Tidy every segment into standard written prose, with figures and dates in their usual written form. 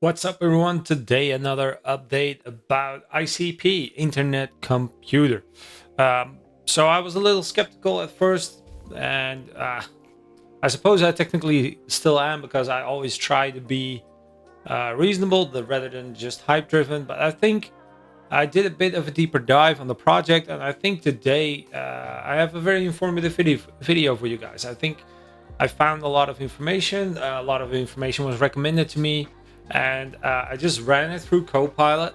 What's up, everyone? Today, another update about ICP, Internet Computer. So, I was a little skeptical at first, and I suppose I technically still am because I always try to be reasonable rather than just hype driven. But I think I did a bit of a deeper dive on the project, and I think today I have a very informative video for you guys. I think I found a lot of information. A lot of information was recommended to me, and I just ran it through Copilot.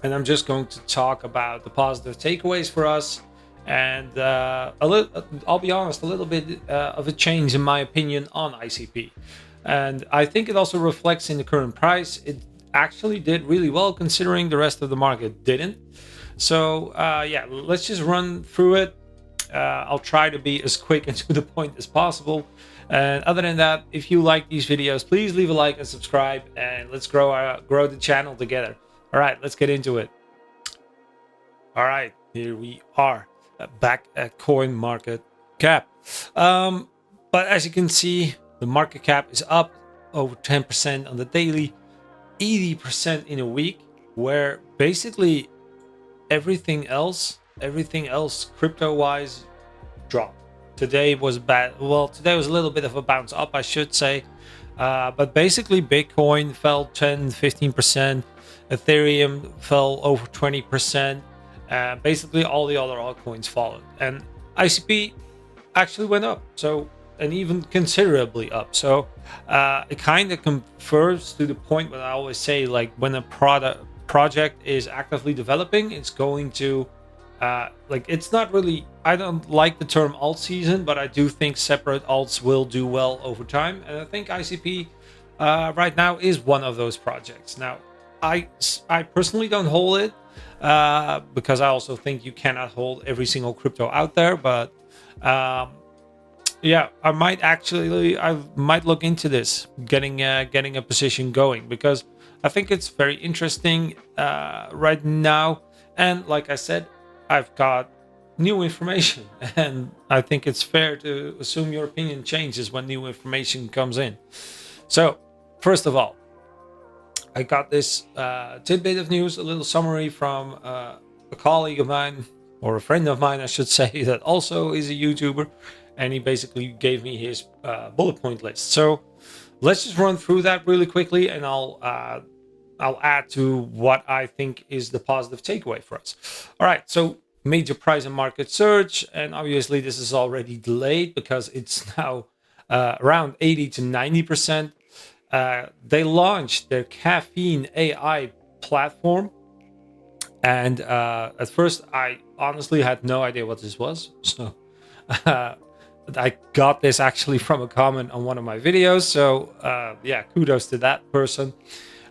And I'm just going to talk about the positive takeaways for us, and a little. I'll be honest, a little bit of a change in my opinion on ICP, and I think it also reflects in the current price. It actually did really well considering the rest of the market didn't. So yeah, let's just run through it. I'll try to be as quick and to the point as possible. And other than that, if you like these videos, please leave a like and subscribe, and let's grow the channel together. All right, let's get into it. All right, here we are back at Coin Market Cap. But as you can see, the market cap is up over 10% on the daily, 80% in a week, where basically everything else crypto wise dropped. Today was bad. Well, today was a little bit of a bounce up, I should say. But basically Bitcoin fell 10-15%, Ethereum fell over 20%. Basically all the other altcoins followed, and ICP actually went up, so, and even considerably up. So it kind of confers to the point what I always say, like when a project is actively developing, it's going to like, it's not really, I don't like the term alt season, but I do think separate alts will do well over time, and I think ICP right now is one of those projects. Now I personally don't hold it because I also think you cannot hold every single crypto out there, but yeah, I might look into this, getting a position going, because I think it's very interesting right now. And like I said, I've got new information, and I think it's fair to assume your opinion changes when new information comes in. So first of all, I got this tidbit of news, a little summary from a colleague of mine, or a friend of mine, I should say, that also is a YouTuber, and he basically gave me his bullet point list. So let's just run through that really quickly, and I'll add to what I think is the positive takeaway for us. All right, so major price and market surge, and obviously this is already delayed because it's now around 80 to 90%. They launched their Caffeine AI platform, and at first I honestly had no idea what this was. So I got this actually from a comment on one of my videos. So yeah, kudos to that person.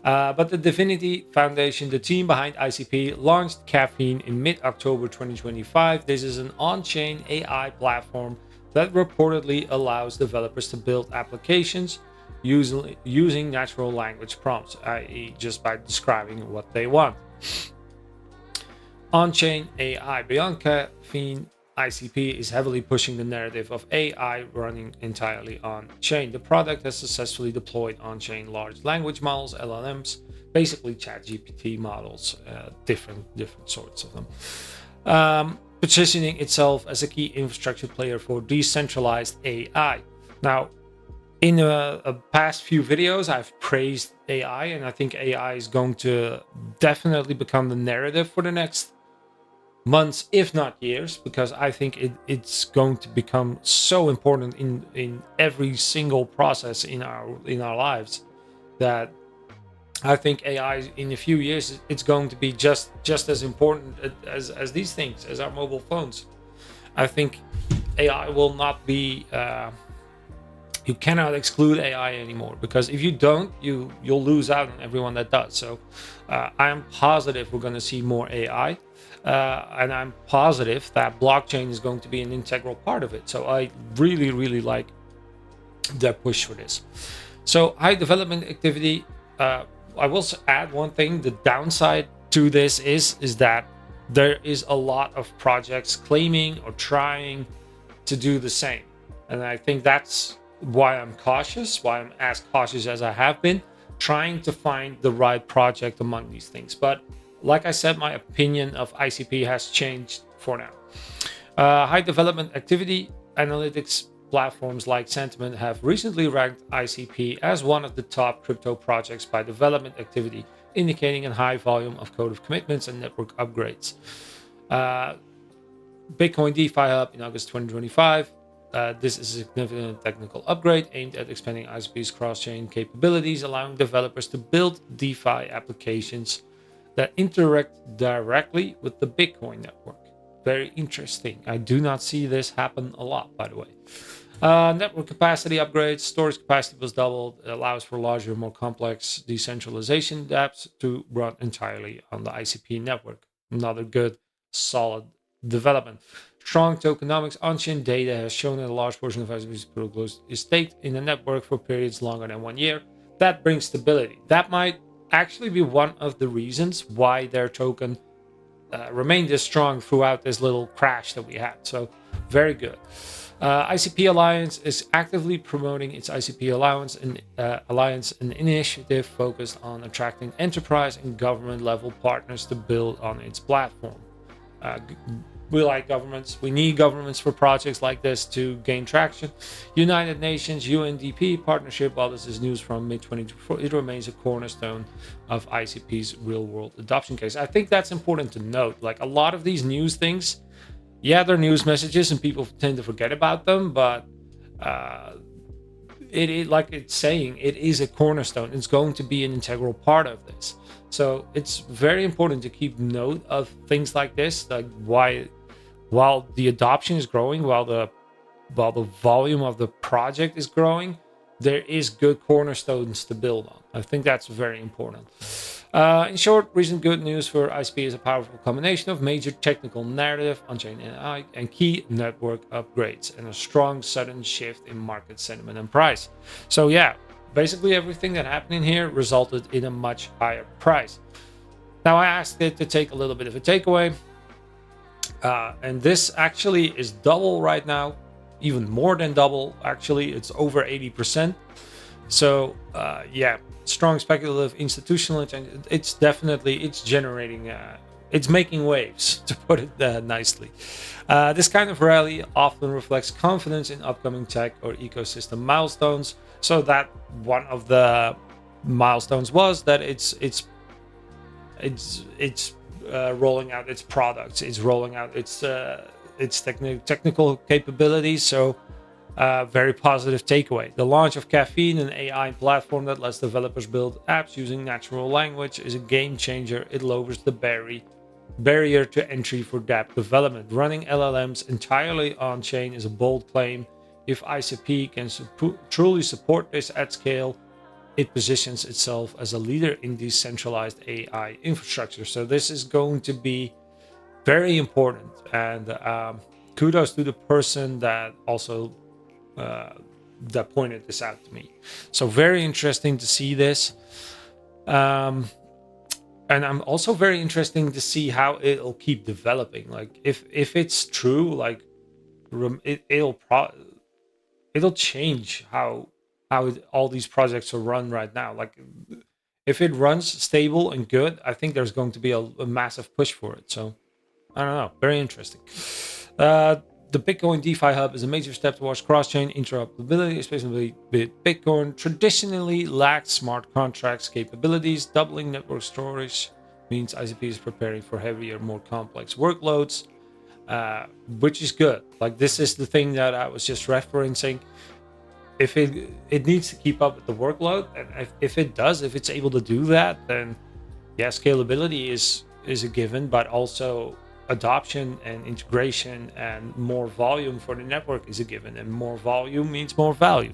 But the Divinity Foundation, the team behind ICP, launched Caffeine in mid-October 2025. This is an on-chain AI platform that reportedly allows developers to build applications using natural language prompts, i.e. just by describing what they want. On-chain AI. Beyond Caffeine, ICP is heavily pushing the narrative of AI running entirely on-chain. The product has successfully deployed on-chain large language models, LLMs, basically ChatGPT models, different sorts of them, positioning itself as a key infrastructure player for decentralized AI. Now, in a past few videos, I've praised AI, and I think AI is going to definitely become the narrative for the next months, if not years, because I think it's going to become so important in every single process in our lives, that I think AI in a few years, it's going to be just as important as these things, as our mobile phones. I think AI will not be you cannot exclude AI anymore, because if you don't, you'll lose out on everyone that does. So I am positive we're going to see more AI, and I'm positive that blockchain is going to be an integral part of it. So I really like their push for this. So high development activity. I will add one thing. The downside to this is that there is a lot of projects claiming or trying to do the same, and I think that's why I'm cautious, why I'm as cautious as I have been, trying to find the right project among these things. But like I said, my opinion of ICP has changed for now. High development activity analytics platforms like Sentiment have recently ranked ICP as one of the top crypto projects by development activity, indicating a high volume of code of commitments and network upgrades. Bitcoin DeFi Hub in August 2025. This is a significant technical upgrade aimed at expanding ICP's cross-chain capabilities, allowing developers to build DeFi applications that interact directly with the Bitcoin network. Very interesting. I do not see this happen a lot, by the way. Network capacity upgrades. Storage capacity was doubled. It allows for larger, more complex decentralization dApps to run entirely on the ICP network. Another good, solid development. Strong tokenomics on-chain data has shown that a large portion of ICP's protocols is staked in the network for periods longer than 1 year. That brings stability. That might actually be one of the reasons why their token remained this strong throughout this little crash that we had. So very good. ICP Alliance is actively promoting its ICP Alliance, an initiative focused on attracting enterprise and government level partners to build on its platform. We like governments. We need governments for projects like this to gain traction. United Nations UNDP partnership, while this is news from mid-2024, it remains a cornerstone of ICP's real-world adoption case. I think that's important to note. Like a lot of these news things, yeah, they're news messages and people tend to forget about them, but it like it's saying, it is a cornerstone. It's going to be an integral part of this. So it's very important to keep note of things like this, like while the adoption is growing, while the volume of the project is growing, there is good cornerstones to build on. I think that's very important. In short, recent good news for ICP is a powerful combination of major technical narrative, on-chain AI, and key network upgrades, and a strong sudden shift in market sentiment and price. So yeah, basically everything that happened in here resulted in a much higher price. Now I asked it to take a little bit of a takeaway. And this actually is double right now, even more than double. Actually, it's over 80%. So yeah, strong speculative institutional attention. It's generating, it's making waves, to put it nicely. This kind of rally often reflects confidence in upcoming tech or ecosystem milestones. So that one of the milestones was that it's rolling out its products, it's rolling out its technical capabilities. So very positive takeaway. The launch of Caffeine, an AI platform that lets developers build apps using natural language, is a game changer. It lowers the barrier to entry for dApp development. Running LLMs entirely on chain is a bold claim. If ICP can truly support this at scale, it positions itself as a leader in decentralized AI infrastructure. So this is going to be very important. And kudos to the person that also that pointed this out to me. So very interesting to see this. And I'm also very interesting to see how it'll keep developing. Like if it's true, like it'll change how all these projects are run right now. Like if it runs stable and good, I think there's going to be a massive push for it. So I don't know, very interesting. The Bitcoin DeFi Hub is a major step towards cross-chain interoperability, especially with Bitcoin traditionally lacked smart contracts capabilities. Doubling network storage means ICP is preparing for heavier, more complex workloads, which is good. Like this is the thing that I was just referencing. If it needs to keep up with the workload, and if it's able to do that, then yeah, scalability is a given, but also adoption and integration and more volume for the network is a given, and more volume means more value.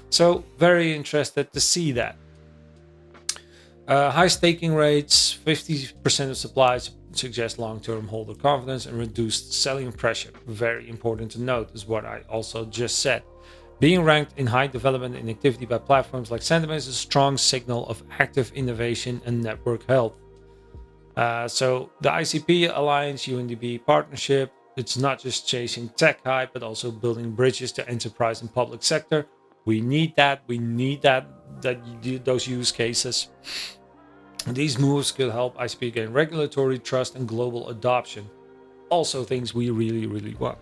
So very interested to see that. High staking rates, 50% of supplies suggest long-term holder confidence and reduced selling pressure. Very important to note is what I also just said. Being ranked in high development and activity by platforms like Sentiment is a strong signal of active innovation and network health. So the ICP Alliance UNDP partnership, it's not just chasing tech hype, but also building bridges to enterprise and public sector. We need that. We need those use cases. These moves could help ICP gain regulatory trust and global adoption. Also, things we really, really want.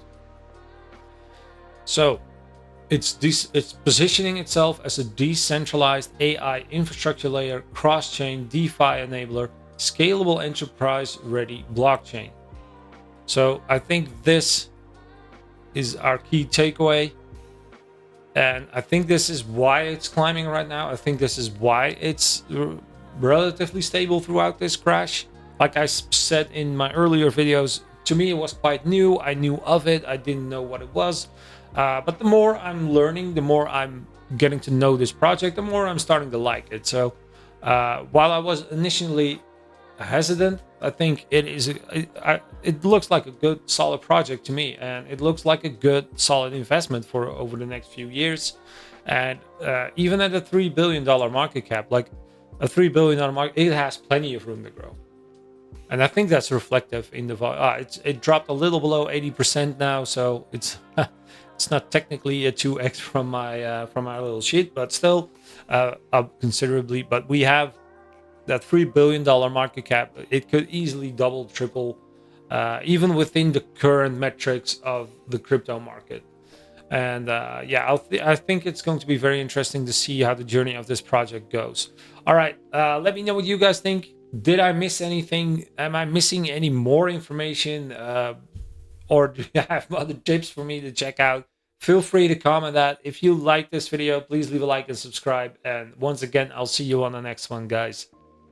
So, it's positioning itself as a decentralized AI infrastructure layer, cross-chain DeFi enabler, scalable enterprise-ready blockchain. So I think this is our key takeaway. And I think this is why it's climbing right now. I think this is why it's relatively stable throughout this crash. Like I said in my earlier videos, to me it was quite new. I knew of it. I didn't know what it was. But the more I'm learning, the more I'm getting to know this project, the more I'm starting to like it. So while I was initially hesitant, I think it looks like a good, solid project to me, and it looks like a good, solid investment for over the next few years. And even at a $3 billion market cap, like a $3 billion market, it has plenty of room to grow. And I think that's reflective in the volume. It dropped a little below 80% now, so it's it's not technically a 2x from my little sheet, but still up considerably. But we have that $3 billion market cap. It could easily double, triple, even within the current metrics of the crypto market. And I think it's going to be very interesting to see how the journey of this project goes. All right, let me know what you guys think. Did I miss anything? Am I missing any more information? Or do you have other tips for me to check out? Feel free to comment that. If you like this video, please leave a like and subscribe. And once again, I'll see you on the next one, guys.